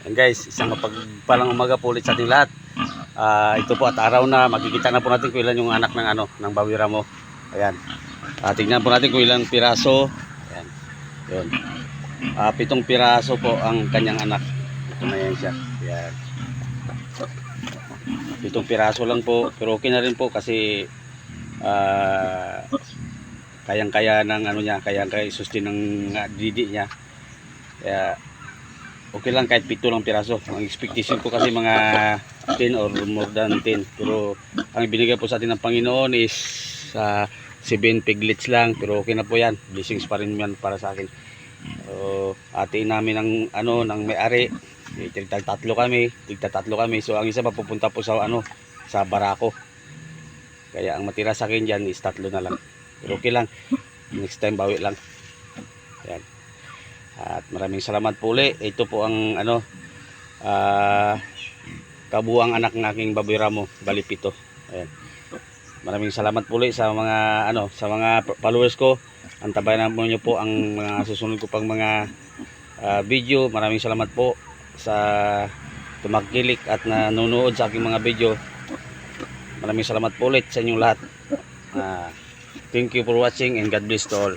Yan guys, isang mapagpalang umaga po ulit sa ating lahat. Ito po at araw na makikita na po natin kung ilan yung anak ng Baboy Ramo. Ayan. Tingnan po natin kung ilang piraso. Ayan. Yun. 7 piraso po ang kanyang anak. Ito na yan siya. Ayan. 7 piraso lang po, pero okay na rin po kasi kayang-kaya ng kayang-kaya sustain ng didi niya. Kaya okay lang kahit 7 lang piraso. Ang expectation ko kasi mga 10 or more than 10. Pero ang ibinigay po sa atin ng Panginoon is 7 piglets lang. Pero okay na po yan. Blessings pa rin yan para sa akin. So, atiin namin ng may-ari. Tigtatlo kami. So ang isa mapupunta po sa sa barako. Kaya ang matira sa akin dyan is 3 na lang. Pero okay lang. Next time bawi lang. Ayan. At maraming salamat po ulit. Ito po ang kabuang anak ng aking Baboy Ramo, bali 7. Ayan. Maraming salamat po ulit sa mga followers ko. Antabayan niyo po ang mga susunod ko pang mga video. Maraming salamat po sa tumakilik at nanonood sa aking mga video. Maraming salamat po ulit sa inyong lahat. Thank you for watching and God bless to all.